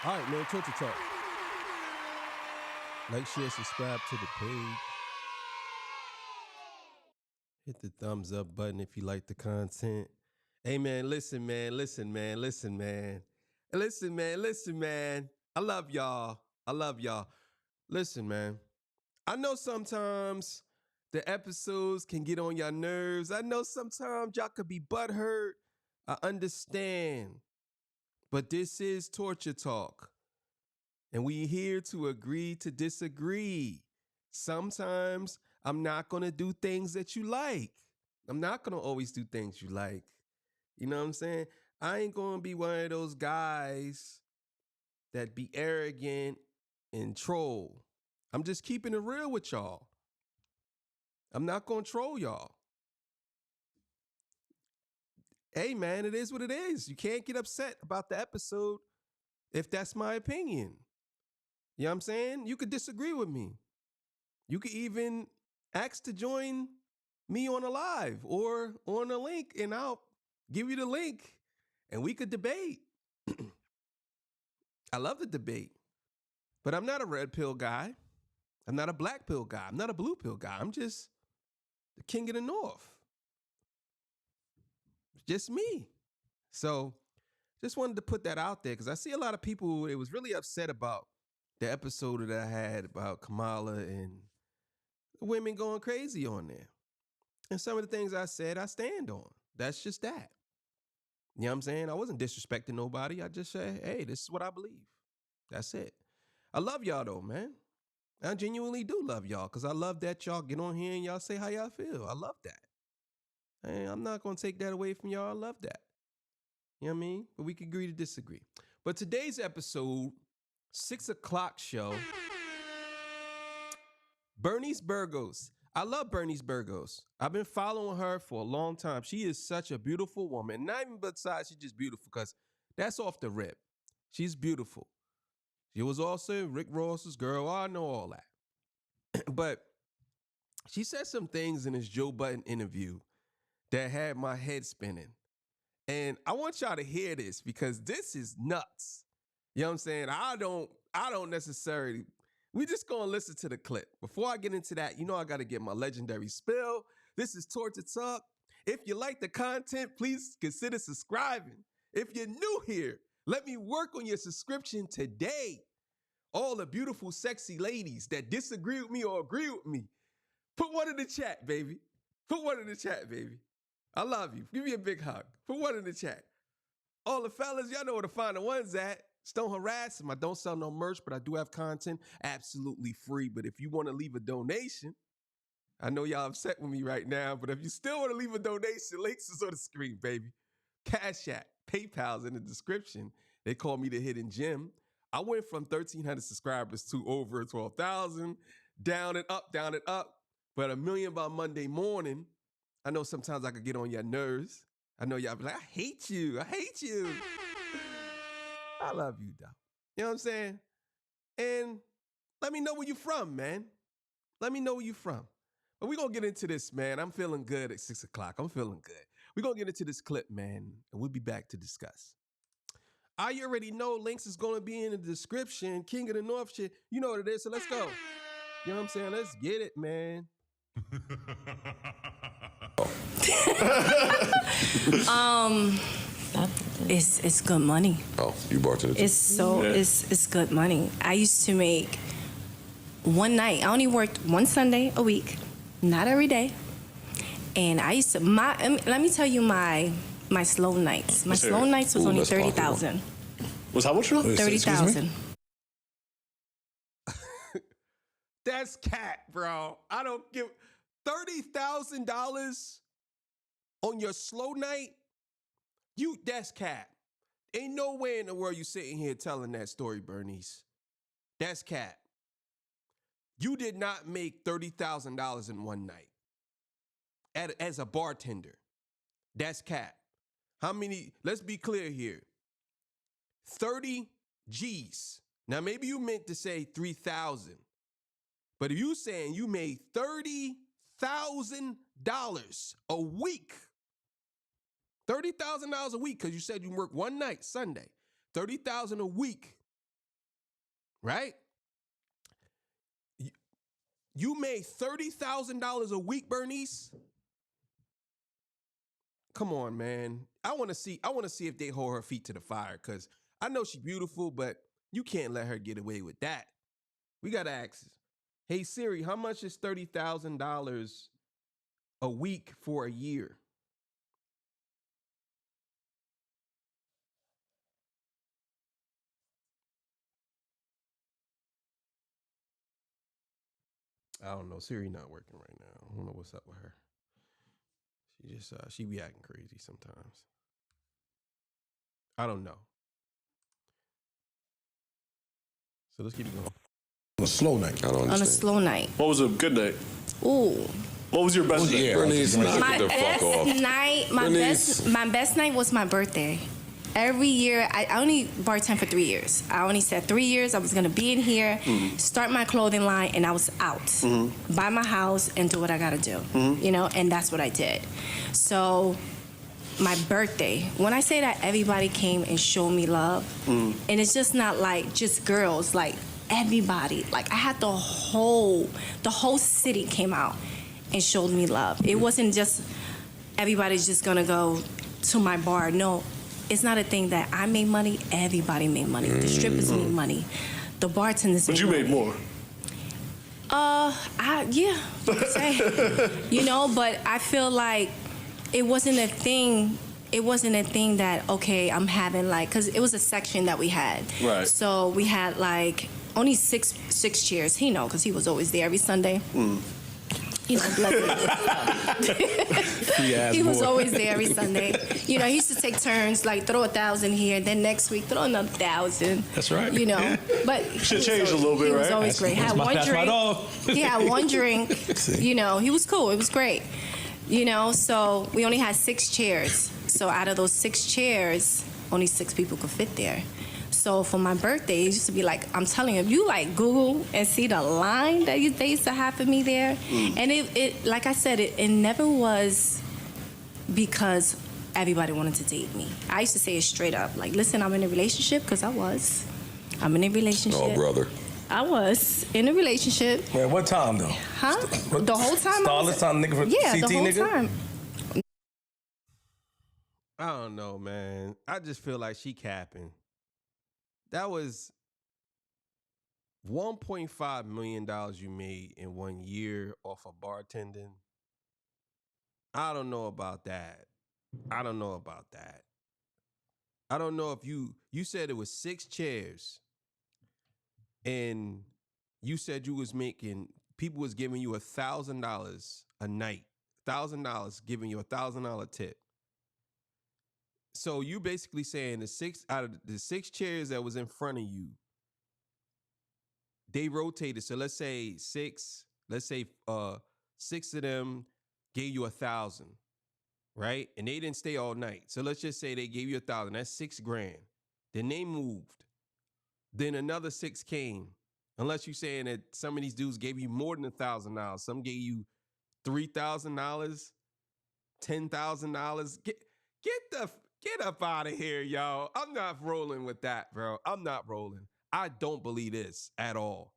All right, man, Torture Talk. Like, share, subscribe to the page. Hit the thumbs up button if you like the content. Hey, man, listen, man. Listen, man. I love y'all. Listen, man. I know sometimes the episodes can get on your nerves. I know sometimes y'all could be butthurt. I understand. But this is Torture Talk. And we here to agree to disagree. Sometimes I'm not going to do things that you like. I'm not going to always do things you like. You know what I'm saying? I ain't going to be one of those guys that be arrogant and troll. I'm just keeping it real with y'all. I'm not going to troll y'all. Hey, man, it is what it is. You can't get upset about the episode if that's my opinion. You know what I'm saying? You could disagree with me. You could even ask to join me on a live or on a link, and I'll give you the link and we could debate. I love the debate, but I'm not a red pill guy. I'm not a black pill guy. I'm not a blue pill guy. I'm just the king of the north. It's just me. So just wanted to put that out there because I see a lot of people, it was really upset about the episode that I had about Kamala and women going crazy on there. And some of the things I said, I stand on. That's just that. You know what I'm saying? I wasn't disrespecting nobody. I just said, hey, this is what I believe. That's it. I love y'all though, man. I genuinely do love y'all because I love that y'all get on here and y'all say how y'all feel. I love that. And I'm not going to take that away from y'all. I love that. You know what I mean? But we can agree to disagree. But today's episode, 6 o'clock show, Bernice Burgos. I love Bernice Burgos. I've been following her for a long time. She is such a beautiful woman. Not even besides, she's just beautiful because that's off the rip. She's beautiful. She was also Rick Ross's girl. I know all that. But she said some things in this Joe Budden interview that had my head spinning. And I want y'all to hear this because this is nuts. You know what I'm saying? I don't necessarily, we just gonna listen to the clip. Before I get into that, you know I gotta get my legendary spill. This is Torture Talk. If you like the content, please consider subscribing. If you're new here, let me work on your subscription today. All the beautiful, sexy ladies that disagree with me or agree with me, put one in the chat, baby. Put one in the chat, baby. I love you. Give me a big hug. Put one in the chat. All the fellas, y'all know where to find the ones at. Just don't harass them. I don't sell no merch, but I do have content absolutely free. But if you want to leave a donation, I know y'all upset with me right now, but if you still want to leave a donation, links is on the screen, baby. Cash App, PayPal's in the description. They call me the Hidden Gem. I went from 1,300 subscribers to over 12,000, down and up. But 1 million by Monday morning. I know sometimes I could get on your nerves. I know y'all be like, I hate you. I love you, though. You know what I'm saying? And let me know where you from, man. Let me know where you from. But we're going to get into this, man. I'm feeling good at 6 o'clock. I'm feeling good. We're going to get into this clip, man, and we'll be back to discuss. I already know links is going to be in the description. King of the North shit. You know what it is, so let's go. You know what I'm saying? Let's get it, man. It's good money. Oh, you bartended too? It's good money. I used to make one night. I only worked one Sunday a week, not every day. And I used to let me tell you my slow nights. My slow nights was only 30,000. Was how much? 30,000. That's cat, bro. I don't give $30,000 on your slow night. That's cat. Ain't no way in the world you sitting here telling that story, Bernice. That's cat. You did not make $30,000 in one night as a bartender. That's cat. How many? Let's be clear here. 30 G's. Now maybe you meant to say 3,000, but if you saying you made $30,000 a week. $30,000 a week because you said you work one night, Sunday. $30,000 a week. right? You made $30,000 a week, Bernice. Come on, man. I want to see if they hold her feet to the fire, because I know she's beautiful, but you can't let her get away with that. We got to ask, hey, Siri, how much is $30,000 a week for a year? I don't know. Siri not working right now. I don't know what's up with her. She be acting crazy sometimes. I don't know. So let's keep it going. On a slow night. I don't understand. On a slow night. What was a good night? Ooh. What was your best night? Bernice, My best night was my birthday. Every year, I only bartend for 3 years. I only said 3 years I was gonna be in here, start my clothing line, and I was out. Buy my house and do what I gotta do. You know, and that's what I did. So my birthday, when I say that everybody came and showed me love, and it's just not like just girls, like everybody. Like I had the whole city came out and showed me love. It wasn't just everybody's just gonna go to my bar. No, it's not a thing that I made money. Everybody made money. The strippers made money. The bartenders made money. But you made more. You know, but I feel like it wasn't a thing. It wasn't a thing that, okay, I'm having like, because it was a section that we had. Right. So we had like only six chairs. He know, because he was always there every Sunday. You know, he was always there every Sunday. You know, he used to take turns, like throw 1,000 here, then next week throw another 1,000. That's right. You know, but should change a little bit, right? He was always great. Had one drink. He had one drink. You know, he was cool. It was great. You know, so we only had 6 chairs. So out of those 6 chairs, only 6 people could fit there. So for my birthday, it used to be like, I'm telling you, if you like Google and see the line that they used to have for me there, and it like I said, it never was because everybody wanted to date me. I used to say it straight up, like, listen, I'm in a relationship, because I'm in a relationship. Oh, brother. I was in a relationship. Man, what time though? Huh? The whole time? Starless time, nigga, for yeah, CT, the whole nigga? time. I don't know, man. I just feel like she capping. That was $1.5 million you made in 1 year off of bartending. I don't know about that. I don't know if you said it was 6 chairs, and you said you was making, people was giving you $1,000 a night, $1,000, giving you $1,000 tip. So you basically saying out of the 6 chairs that was in front of you, they rotated. So let's say 6 of them gave you 1,000, right? And they didn't stay all night. So let's just say they gave you 1,000. That's $6,000. Then they moved. Then another 6 came. Unless you're saying that some of these dudes gave you more than $1,000. Some gave you $3,000, $10,000. Get up out of here, y'all. I'm not rolling with that, bro. I'm not rolling. I don't believe this at all.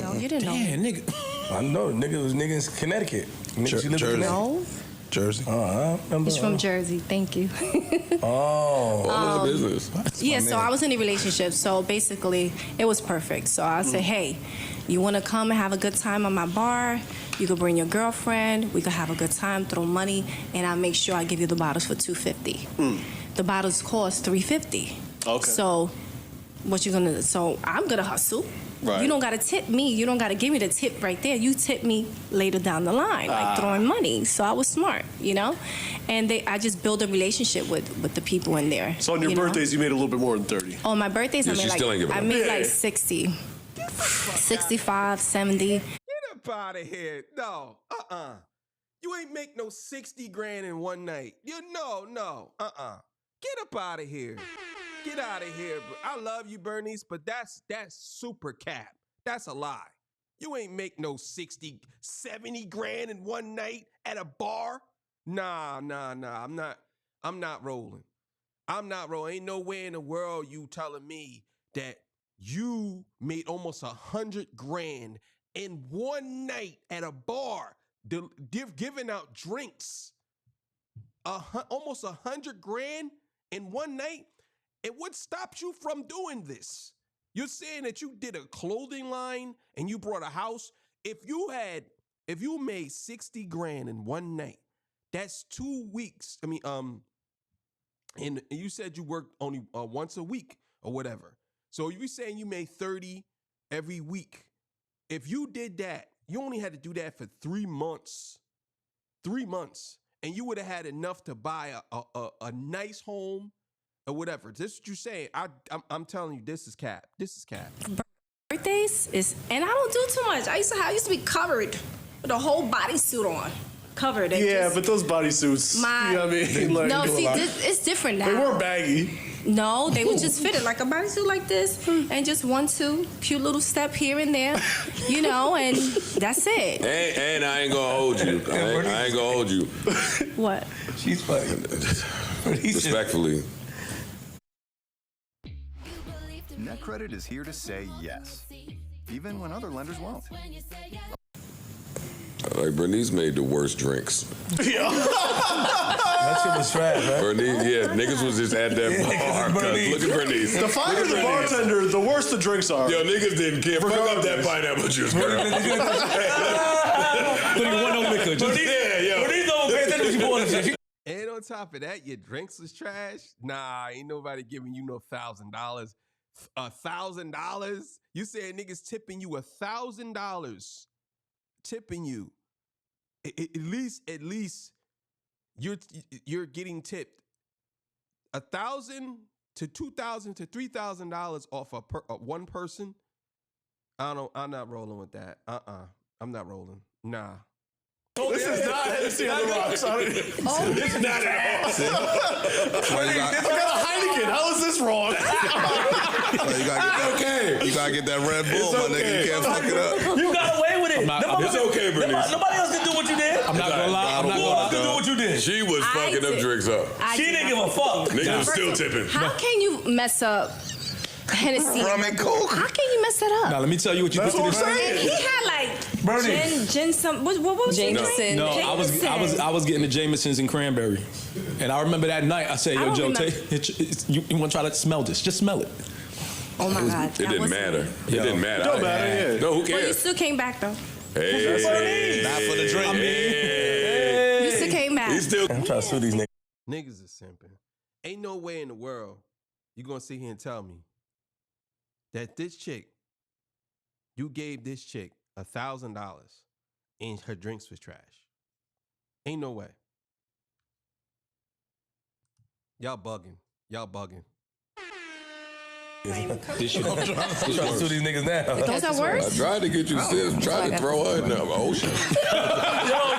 No, you didn't know. Damn, nigga. I know, nigga was niggas in Connecticut. Jersey. No. Jersey. I remember. He's from Jersey. Thank you. What was the business? Yeah, so I was in a relationship. So basically, it was perfect. So I said, hey, you want to come and have a good time on my bar? You could bring your girlfriend. We could have a good time, throw money, and I'll make sure I give you the bottles for $250. The bottles cost $350. Okay. So what you gonna? So I'm gonna hustle. Right. You don't gotta tip me. You don't gotta give me the tip right there. You tip me later down the line, like throwing money. So I was smart, you know. And I just built a relationship with the people in there. So on your birthdays, you made a little bit more than 30. On my birthdays, I made like 60, 65, 70. Get up out of here. No, you ain't make no $60,000 in one night. No. Get up out of here. Get out of here. I love you, Bernice, but that's super cap. That's a lie. You ain't make no 60, 70 grand in one night at a bar. Nah. I'm not rolling. Ain't no way in the world you telling me that you made almost $100,000 in one night at a bar, giving out drinks. Almost $100,000 in one night. And what stopped you from doing this? You're saying that you did a clothing line and you brought a house. If you made $60,000 in one night, that's 2 weeks. I mean, and you said you worked only once a week or whatever. So you're saying you made 30 every week. If you did that, you only had to do that for 3 months. 3 months. And you would have had enough to buy a nice home or whatever. This is what you're saying. I'm telling you, this is cap. This is cap. Birthdays is, and I don't do too much. I used to be covered with a whole bodysuit on. Covered. Yeah, but those bodysuits, you know what I mean? Like, no, see, it's different now. They weren't baggy. No, they were just fitted like a bodysuit like this, and just 1, 2, cute little step here and there, you know, and that's it. And I ain't gonna hold you. I ain't gonna hold you. What? She's fucking. Respectfully. NetCredit is here to say yes, even when other lenders won't. Like, Bernice made the worst drinks. That shit was trash, right? Bernice, yeah, niggas was just at that bar. Look at Bernice. The finer the bartender, the worse the drinks are. Yo, niggas didn't care. Fuck up that pineapple juice, girl. And on top of that, your drinks was trash. Nah, ain't nobody giving you no $1,000. $1,000? You said niggas tipping you $1,000. Tipping you. At least you're getting tipped $1,000 to $2,000 to $3,000 off one person. I'm not rolling with that. I'm not rolling. Nah. This is not Hennessy on the rocks. This is not at all. I got a Heineken. How is this wrong? You gotta get that Red Bull, my nigga. You can't fuck it up. You got away with it. It's okay, Bernice. Nobody else can do what you did. I'm not gonna lie. Who else can do what you did? She was fucking them drinks up. She didn't give a fuck. Niggas was still tipping. How can you mess up Hennessy? Rum and Coke. How can you mess that up? Now let me tell you what you did to this. And he had like Bernie. gin, some. What was Jameson. No, I was getting the Jamesons and cranberry, and I remember that night I said, "Yo, Joe, you want to try to smell this? Just smell it." Oh my God! It didn't matter. It didn't matter. Don't matter, yeah. No, who Well, you cares? still came back though. Hey, Not for the drink. You still came back. He's still. I'm trying to sue these niggas. Niggas is simping. Ain't no way in the world you gonna sit here and tell me that this chick, you gave this chick $1,000 and her drinks was trash. Ain't no way. Y'all bugging. Y'all bugging. This shit. I'm trying to sue these niggas now. Those are I worse. tried to get you sis. Tried to throw her in the ocean. Yo,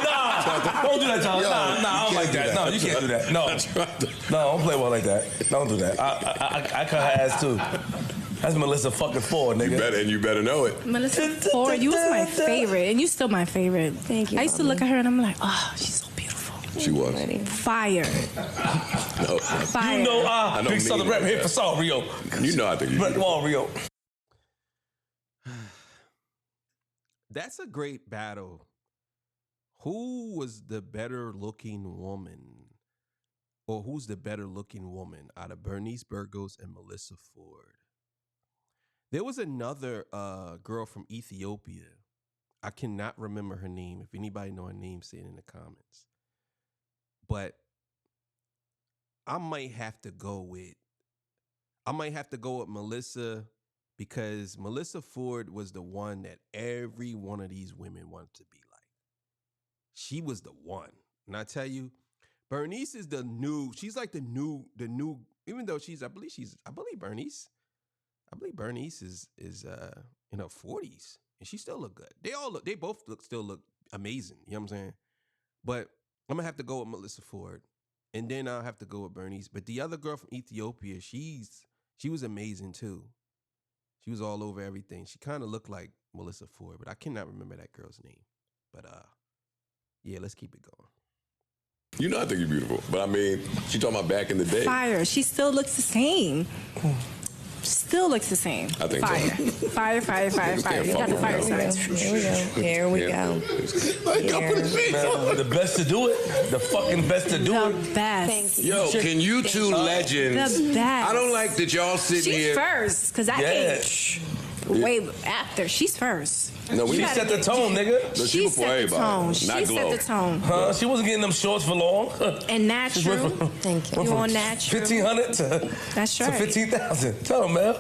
nah. Don't do that, John. Nah, I don't like that. No, you can't do that. No, don't play well like that. Don't do that. I cut her ass too. That's Melissa fucking Ford, nigga. You better know it. Melissa Ford, you was my favorite, and you still my favorite. Thank you. I used to look at her and I'm like, oh, she's so beautiful. She was. Fire. No. Fire. You know, big Southern rap here for Salt Rio. You know I think you Come on, Rio. That's a great battle. Who was the better looking woman? Or who's the better looking woman out of Bernice Burgos and Melissa Ford? There was another girl from Ethiopia. I cannot remember her name. If anybody know her name, say it in the comments. But I might have to go with Melissa, because Melissa Ford was the one that every one of these women wanted to be like. She was the one. And I tell you, Bernice is she's like the new, even though I believe Bernice is in her 40s and she still look good. They both still look amazing. You know what I'm saying? But I'm gonna have to go with Melissa Ford, and then I'll have to go with Bernice. But the other girl from Ethiopia, she was amazing too. She was all over everything. She kind of looked like Melissa Ford, but I cannot remember that girl's name. But yeah, let's keep it going. You know I think you're beautiful, but I mean, she talking about back in the day. Fire. She still looks the same. Still looks the same. I think fire. so. Fire. You got the fire signs. Here we go. The best to do it. The fucking best to do it. The best. Thank you. Yo, can you two legends? The best. I don't like that y'all sitting She's here. first, because I came way after. She's first. No, She set the tone, nigga. No, She before set the everybody. tone. Not She Glow. set the tone. Huh? She wasn't getting them shorts for long. And natural. Thank you. You on natural. 1,500 to That's right. 15,000. Tell them, man.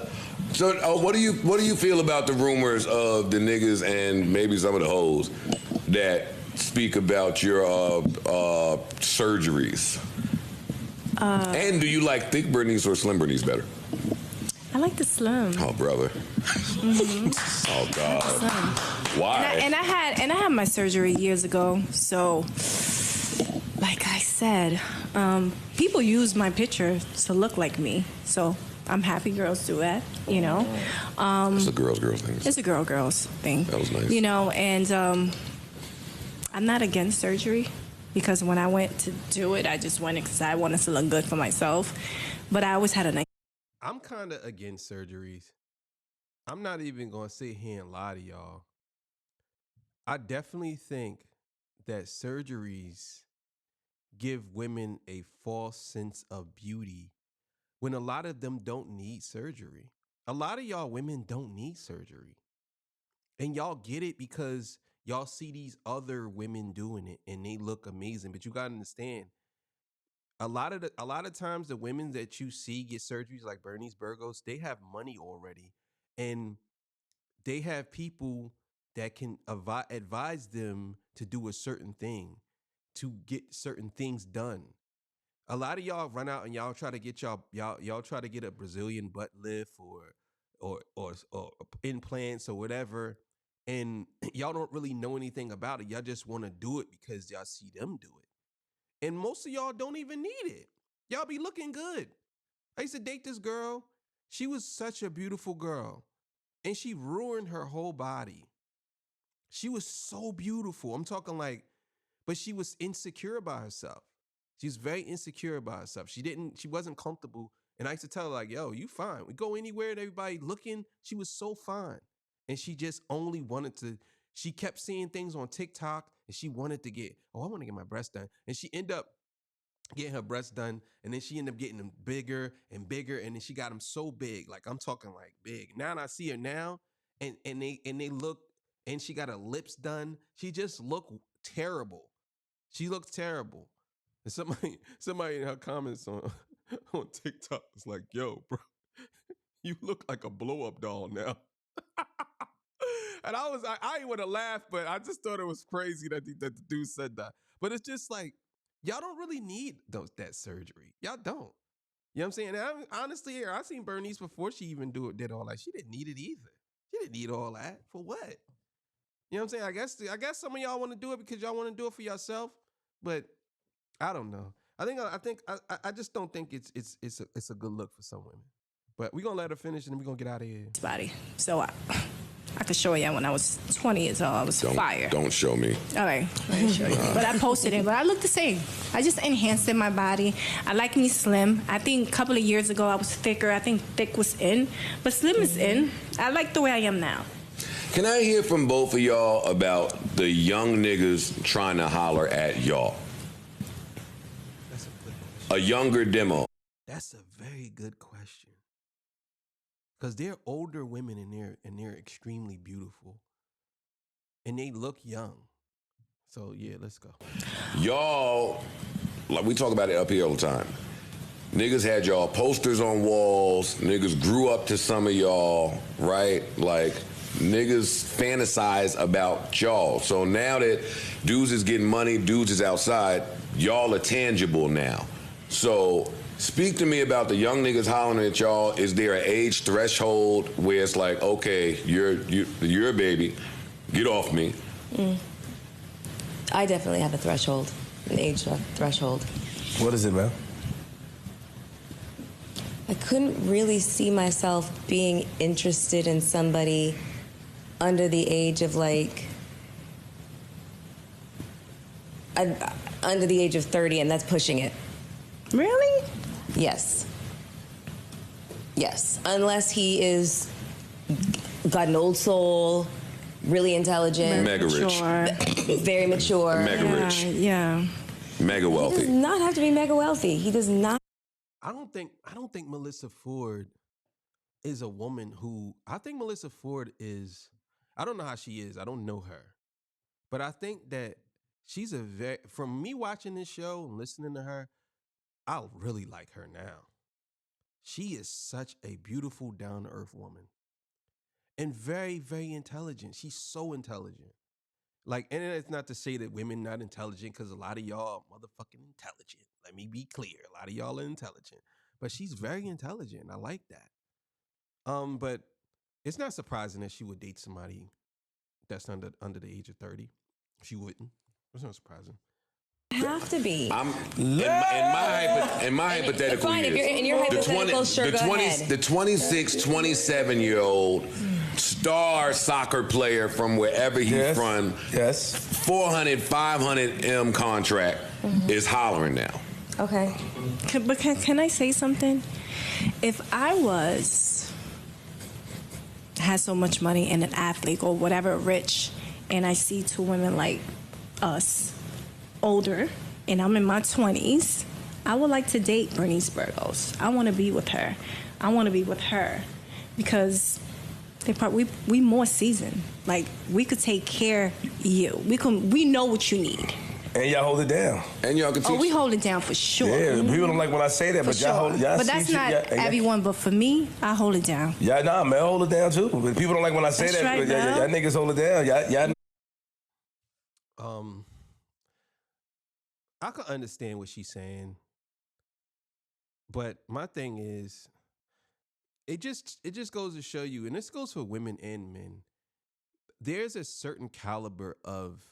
So, what do you feel about the rumors of the niggas and maybe some of the hoes that speak about your surgeries? And do you like thick Bernice or slim Bernice better? I like the slim. Oh, brother. Oh, God. Why? And I had my surgery years ago. So, like I said, people use my picture to look like me. So I'm happy girls do that. You know. It's a girls thing. It's a girls thing. That was nice. You know, and I'm not against surgery because when I went to do it, I just went because I wanted to look good for myself. But I always had a I'm kind of against surgeries. I'm not even going to sit here and lie to y'all. I definitely think that surgeries give women a false sense of beauty when a lot of them don't need surgery. A lot of y'all women don't need surgery. And y'all get it because y'all see these other women doing it and they look amazing. But you got to understand, a lot of times the women that you see get surgeries like Bernice Burgos, they have money already. And they have people that can advise them to do a certain thing, to get certain things done. A lot of y'all run out and y'all try to get y'all try to get a Brazilian butt lift or implants or whatever, and y'all don't really know anything about it. Y'all just want to do it because y'all see them do it. And most of y'all don't even need it. Y'all be looking good. I used to date this girl. She was such a beautiful girl. And she ruined her whole body. She was so beautiful. I'm talking like, but she was insecure about herself. She was very insecure about herself. She wasn't comfortable. And I used to tell her like, yo, you fine. We go anywhere and everybody looking. She was so fine. And she just only wanted to, she kept seeing things on TikTok and she wanted to get, I want to get my breasts done. And she ended up getting her breasts done. And then she ended up getting them bigger and bigger. And then she got them so big. Like I'm talking like big. Now I see her now and they look, and she got her lips done. She just looked terrible. She looked terrible. And somebody in her comments on TikTok was like, yo, bro, you look like a blow-up doll now. And I ain't want to laugh, but I just thought it was crazy that the dude said that. But it's just like, y'all don't really need that surgery. Y'all don't. You know what I'm saying? And honestly, I seen Bernice before she even did all that. She didn't need it either. She didn't need all that. For what? You know what I'm saying? I guess some of y'all want to do it because y'all want to do it for yourself, but I don't know. I just don't think it's a good look for some women. But we're gonna let her finish and then we're gonna get out of here. body. So I could show you when I was 20 years old. I was fire. Don't show me. All right, let me show you. But I posted it, but I look the same. I just enhanced in my body. I like me slim. I think a couple of years ago I was thicker. I think thick was in, but slim is in. I like the way I am now. Can I hear from both of y'all about the young niggas trying to holler at y'all? That's a good question. A younger demo. That's a very good question. Because they're older women and they're extremely beautiful. And they look young. So yeah, let's go. Y'all, like we talk about it up here all the time. Niggas had y'all posters on walls. Niggas grew up to some of y'all, right? Like, niggas fantasize about y'all. So now that dudes is getting money, dudes is outside, y'all are tangible now. So speak to me about the young niggas hollering at y'all. Is there an age threshold where it's like, okay, you're a baby, get off me? I definitely have a threshold, an age threshold. What is it, man? I couldn't really see myself being interested in somebody under the age of under the age of 30, and that's pushing it. Really? Yes. Yes, unless he is got an old soul, really intelligent, Mega rich. very mature, Mega rich. Yeah. Mega He wealthy. does not have to be mega wealthy. He does not. I don't think Melissa Ford is a woman who I think Melissa Ford is. I don't know how she is. I don't know her, but I think that she's a very. From me watching this show and listening to her, I really like her now. She is such a beautiful, down to earth woman, and very, very intelligent. She's so intelligent. Like, and it's not to say that women not intelligent, because a lot of y'all are motherfucking intelligent. Let me be clear. A lot of y'all are intelligent. But she's very intelligent. I like that. But it's not surprising that she would date somebody that's under the age of 30. She wouldn't. It's not surprising. Have to be. In my hypothetical Fine, if years, you're in your hypothetical, sure, go ahead. the 26, 27-year-old star soccer player from wherever he's from, 400, 500 M contract is hollering now. Okay. But can I say something? If I had so much money and an athlete or whatever, rich, and I see two women like us, older, and I'm in my 20s, I would like to date Bernice Burgos. I want to be with her. I want to be with her because we more seasoned. Like, we could take care of you. We know what you need. And y'all hold it down. And y'all can teach. Oh, we hold it down for sure. Yeah, people don't like when I say that, but y'all hold it down. But that's not everyone, but for me, I hold it down. Yeah, nah, man, hold it down too. But people don't like when I say That's that. right, But y'all niggas hold it down. Y'all. I can understand what she's saying, but my thing is, it just goes to show you, and this goes for women and men. There's a certain caliber of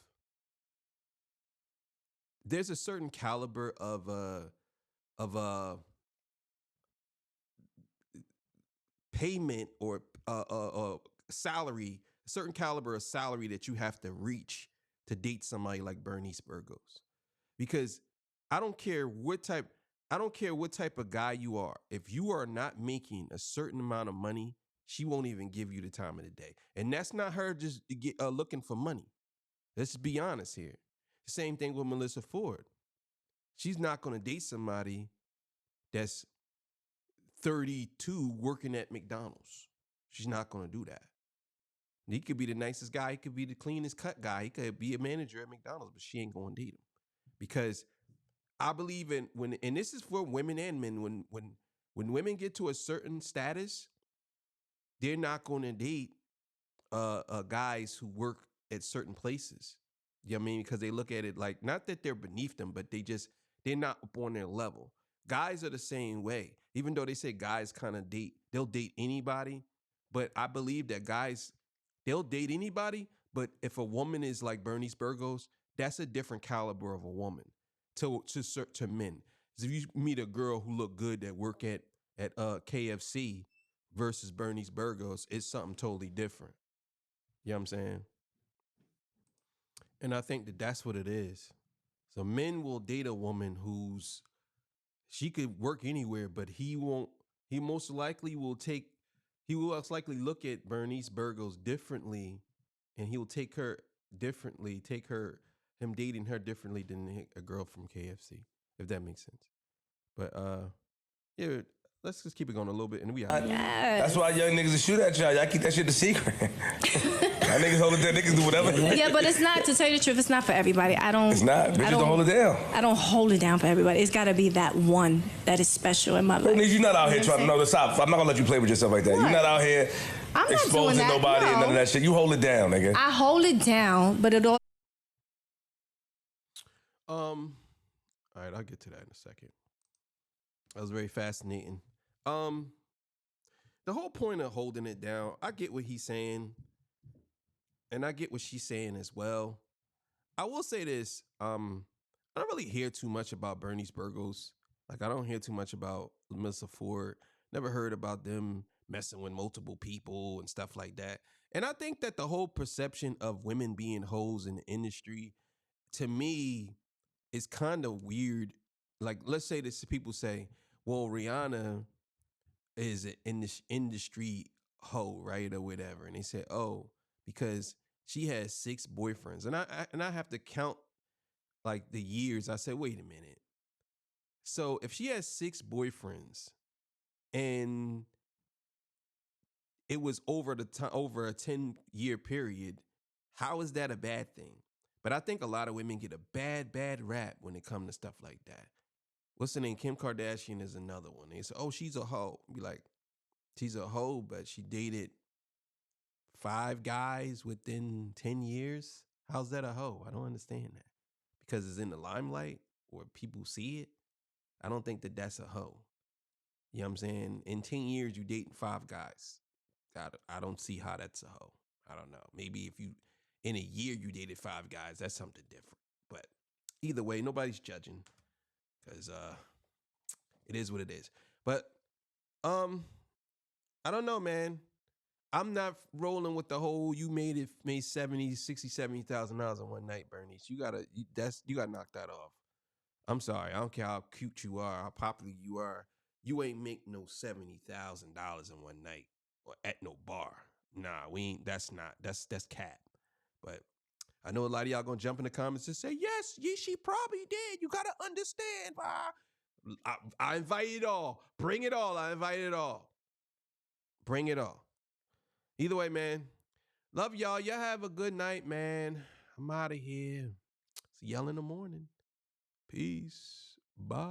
payment or salary, a certain caliber of salary that you have to reach to date somebody like Bernice Burgos. Because I don't care what type of guy you are. If you are not making a certain amount of money, she won't even give you the time of the day. And that's not her just looking for money. Let's be honest here. Same thing with Melissa Ford. She's not going to date somebody that's 32 working at McDonald's. She's not going to do that. He could be the nicest guy. He could be the cleanest cut guy. He could be a manager at McDonald's, but she ain't going to date him. Because I believe and this is for women and men, when women get to a certain status, they're not going to date guys who work at certain places. You know what I mean? Because they look at it like, not that they're beneath them, but they're not up on their level. Guys are the same way. Even though they say guys kind of they'll date anybody, but I believe that guys, they'll date anybody, but if a woman is like Bernice Burgos, that's a different caliber of a woman to men. So if you meet a girl who look good that work at KFC versus Bernice Burgos, it's something totally different. You know what I'm saying? And I think that that's what it is. So men will date a woman she could work anywhere, but he most likely look at Bernice Burgos differently, and he will take her differently, him dating her differently than a girl from KFC, if that makes sense. But yeah, let's just keep it going a little bit, and we out. That's why young niggas will shoot at y'all. Y'all keep that shit a secret. Y'all niggas hold it down. Niggas do whatever. Yeah, but it's not, to tell you the truth, it's not for everybody. It's not. Bitches don't hold it down. I don't hold it down for everybody. It's got to be that one that is special in my life. Bernice, you're not out here trying to know the stop. I'm not gonna let you play with yourself like that. You're not out here exposing nobody and none of that shit. You hold it down, nigga. I hold it down, but it all. All right, I'll get to that in a second. That was very fascinating. The whole point of holding it down, I get what he's saying, and I get what she's saying as well. I will say this, I don't really hear too much about Bernice Burgos. Like, I don't hear too much about Melissa Ford. Never heard about them messing with multiple people and stuff like that. And I think that the whole perception of women being hoes in the industry, to me, is kind of weird. Like, let's say this, people say, well, Rihanna is an industry hoe, right, or whatever, and they said, oh, because she has 6 boyfriends, and I have to count like the years. I said, wait a minute. So if she has 6 boyfriends, and it was over over a 10-year period, how is that a bad thing? But I think a lot of women get a bad rap when it comes to stuff like that. What's her name? Kim Kardashian is another one. They say, oh, she's a hoe. Be like, she's a hoe, but she dated 5 guys within 10 years. How's that a hoe? I don't understand that. Because it's in the limelight or people see it. I don't think that that's a hoe. You know what I'm saying? In 10 years, you dating 5 guys. I don't see how that's a hoe. I don't know. Maybe if you, in a year, you dated 5 guys, that's something different. But either way, nobody's judging. Because it is what it is. But I don't know, man. I'm not rolling with the whole you made 70,000 dollars in one night, Bernice. You gotta knock that off. I'm sorry. I don't care how cute you are, how popular you are. You ain't make no $70,000 in one night or at no bar. Nah, we ain't. That's cap. But I know a lot of y'all gonna jump in the comments and say, yes, she probably did. You gotta understand. I invite it all. Bring it all. I invite it all. Bring it all. Either way, man. Love y'all. Y'all have a good night, man. I'm out of here. See y'all in the morning. Peace. Bye.